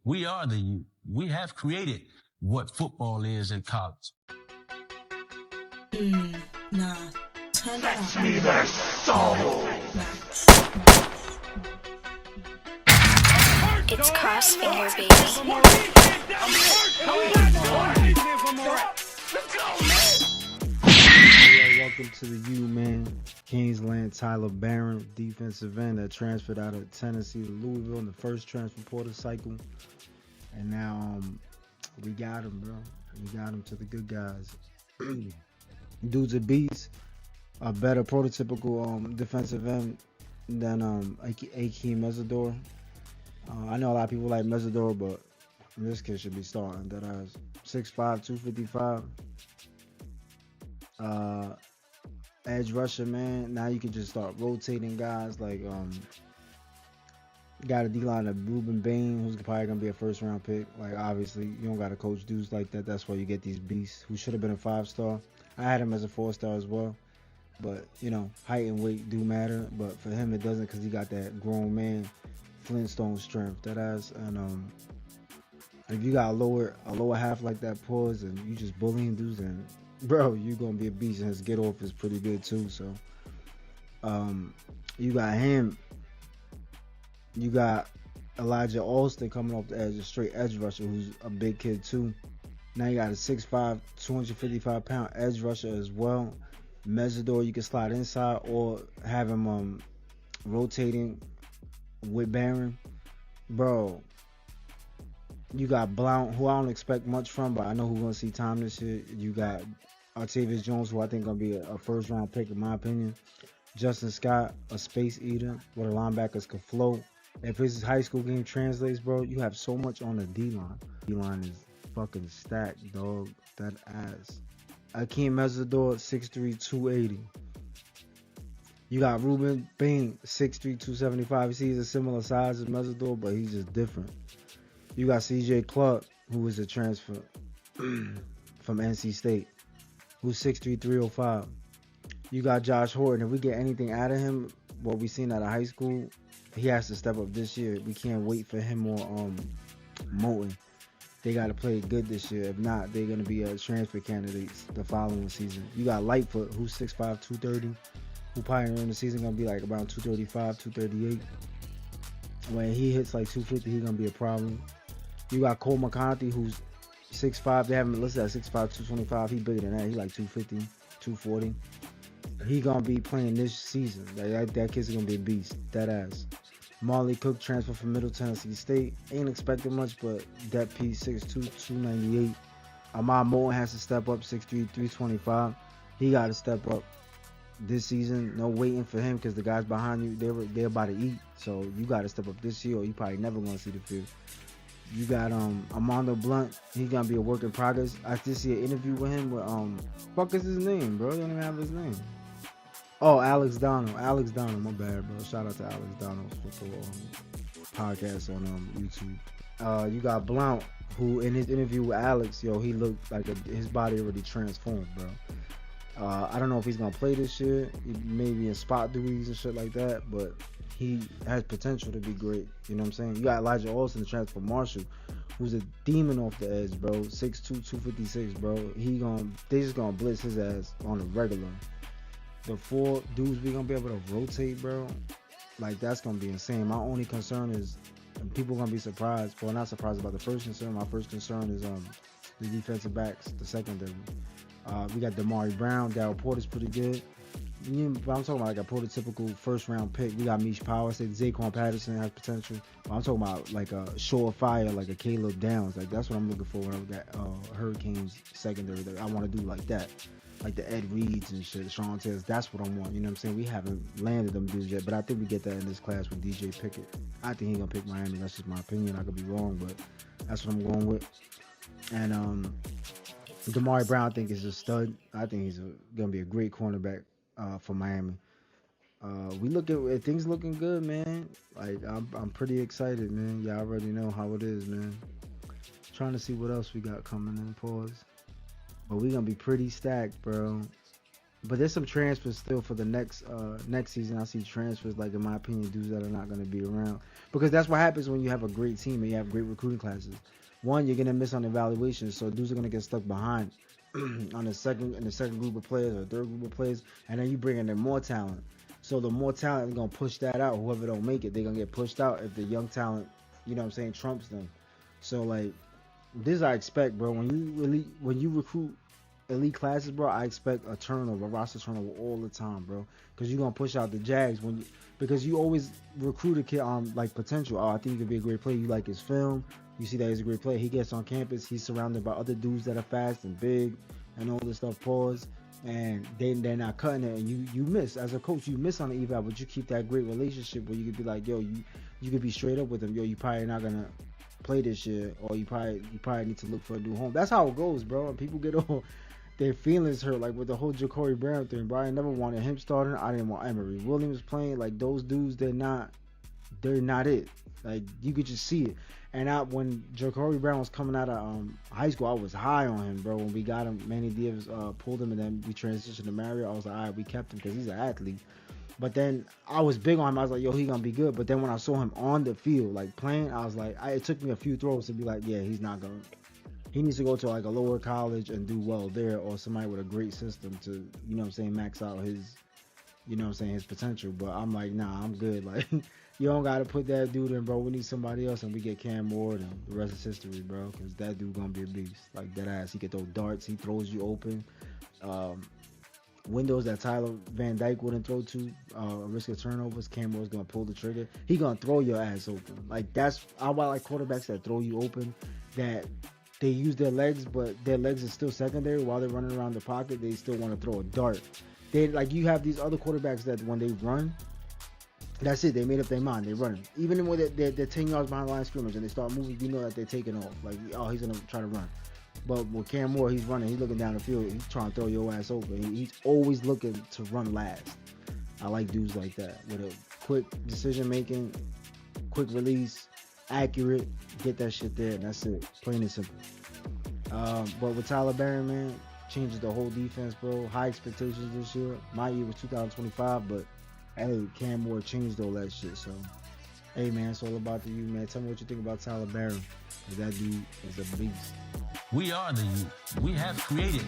We are the youth. We have created what football is in college. Nah. Turn it Fetch up. me their soul! It's Crossfinger, baby. Welcome to the U, man. Kingsland, Tyler Barron, defensive end that transferred out of Tennessee to Louisville in the first transfer portal cycle. And now we got him, bro. We got him to the good guys. Dude's a beast. A better prototypical defensive end than Akeem Mesidor. I know a lot of people like Mesidor, but this kid should be starting. That has 6'5", 255. Edge rusher, man. Now you can just start rotating guys like got a D-line of Ruben Bain, who's probably gonna be a first round pick. Like, obviously you don't gotta coach dudes like that. That's why you get these beasts who should have been a 5-star. I had him as a 4-star as well, but you know, height and weight do matter, but for him it doesn't, because he got that grown man Flintstone strength that has. And if you got a lower half like that, pause, and you just bullying dudes, and bro, you gonna be a beast. And his get off is pretty good too. So you got him. You got Elijah Alston coming off the edge, a straight edge rusher who's a big kid too. Now you got a 6'5", 255-pound edge rusher as well. Mesidor, you can slide inside or have him rotating with Barron. Bro, you got Blount, who I don't expect much from, but I know who's going to see time this year. You got Artavius Jones, who I think going to be a first-round pick, in my opinion. Justin Scott, a space eater, where the linebackers can float. If his high school game translates, bro, you have so much on the D-line. D-line is fucking stacked, dog. That ass. Akeem Mesidor, 6'3", 280. You got Ruben Bain, 6'3", 275. You see, he's a similar size as Mesidor, but he's just different. You got C.J. Clark, who is a transfer from NC State, who's 6'3", 305. You got Josh Horton. If we get anything out of him, what we seen out of high school, he has to step up this year. We can't wait for him or Moten. They got to play good this year. If not, they're going to be transfer candidates the following season. You got Lightfoot, who's 6'5", 230, who probably during the season going to be like around 235, 238. When he hits like 250, he's going to be a problem. You got Cole McCarthy, who's 6'5". They have him listed at 6'5", 225. He bigger than that. He like 250, 240. He going to be playing this season. That kid's going to be a beast. That ass. Marley Cook, transfer from Middle Tennessee State. Ain't expecting much, but that piece, 6'2", 298. Ahmad Moten has to step up, 6'3", 325. He got to step up this season. No waiting for him, because the guys behind you, they're about to eat. So you got to step up this year, or you probably never going to see the field. You got Armando Blunt. He's going to be a work in progress. I did see an interview with him with, fuck is his name, bro? You don't even have his name. Oh, Alex Donald. Alex Donald, my bad, bro. Shout out to Alex Donald's football podcast on YouTube. You got Blount, who in his interview with Alex, he looked like his body already transformed, bro. I don't know if he's going to play this year, maybe in spot duties and shit like that, but he has potential to be great. You know what I'm saying? You got Elijah Alston, the transfer from Marshall, who's a demon off the edge, bro. 6'2", 256, bro. They just going to blitz his ass on a regular. The 4 dudes we gonna be able to rotate, bro, like, that's gonna be insane. My only concern is, and people gonna be surprised, well, not surprised about the first concern. My first concern is the defensive backs, the secondary. We got Damari Brown. Darryl Porter's pretty good. But I'm talking about like a prototypical first round pick. We got Mish Power. I said Zaquan Patterson has potential. But I'm talking about like a surefire, like a Caleb Downs. Like, that's what I'm looking for when I got Hurricanes secondary. That I want to do like that. Like the Ed Reeds and shit, Sean Taylors. That's what I want. You know what I'm saying? We haven't landed them dudes yet, but I think we get that in this class with DJ Pickett. I think he's gonna pick Miami. That's just my opinion. I could be wrong, but that's what I'm going with. And Damari Brown, I think, is a stud. I think he's gonna be a great cornerback for Miami. We look at things looking good, man. Like, I'm pretty excited, man. Y'all already know how it is, man. Trying to see what else we got coming in. Pause. But we're gonna be pretty stacked, bro. But there's some transfers still for the next season. I see transfers, like, in my opinion, dudes that are not going to be around, because that's what happens when you have a great team and you have great recruiting classes. One, you're going to miss on evaluations, so dudes are going to get stuck behind on the second group of players or third group of players, and then you bring in more talent. So the more talent is going to push that out. Whoever don't make it, they're going to get pushed out if the young talent, you know what I'm saying, trumps them. So, like, this I expect, bro. When you recruit elite classes, bro, I expect a turnover, a roster turnover all the time, bro. Because you're going to push out the Jags because you always recruit a kid on, like, potential. Oh, I think he could be a great player. You like his film. You see that he's a great player. He gets on campus. He's surrounded by other dudes that are fast and big and all this stuff. Pause. And they're not cutting it. And you miss. As a coach, you miss on the eval, but you keep that great relationship where you could be like, yo, you could be straight up with him. Yo, you probably not going to play this year, or you probably need to look for a new home. That's how it goes, bro. And people get all their feelings hurt, like with the whole Ja'Cory Brown thing, bro. I never wanted him starting. I didn't want Emory Williams playing. Like, those dudes, they're not it. Like, you could just see it. And when Ja'Cory Brown was coming out of high school, I was high on him, bro. When we got him, Manny Diaz pulled him, and then we transitioned to Mario. I was like, all right, we kept him because he's an athlete. But then I was big on him. I was like, yo, he gonna be good. But then when I saw him on the field, like, playing, I was like, it took me a few throws to be like, yeah, he's not gonna. He needs to go to, like, a lower college and do well there, or somebody with a great system to, you know what I'm saying, max out his, you know what I'm saying, his potential. But I'm like, nah, I'm good. Like, you don't got to put that dude in, bro. We need somebody else, and we get Cam Ward, and the rest is history, bro, because that dude going to be a beast. Like, that ass. He can throw darts. He throws you open. Windows that Tyler Van Dyke wouldn't throw to, risk of turnovers. Cam Ward's going to pull the trigger. He going to throw your ass open. Like, I like quarterbacks that throw you open, that they use their legs, but their legs is still secondary. While they're running around the pocket, they still want to throw a dart. Like, you have these other quarterbacks that when they run, that's it. They made up their mind. They're running. Even when they're 10 yards behind the line of scrimmage and they start moving, you know that they're taking off. Like, oh, he's going to try to run. But with Cam Moore, he's running. He's looking down the field. He's trying to throw your ass open. He's always looking to run last. I like dudes like that with a quick decision-making, quick release, accurate, get that shit there, and that's it. Plain and simple. But with Tyler Barron, man, changes the whole defense, bro. High expectations this year. My year was 2025, but hey, Cam Moore changed all that shit. So, hey, man, it's all about you, man. Tell me what you think about Tyler Barron. That dude is a beast. We are the youth. We have created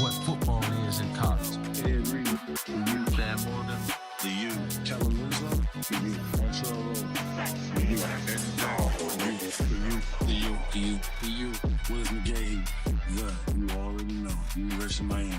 what football is in college. Ed Reed, the youth. Sam Morgan, the youth. Kellen Winslow, the youth. Montreal Road, the youth. Eddie Dog, the youth. The youth. The youth. The youth. Willis McGahee, you already know. University of Miami.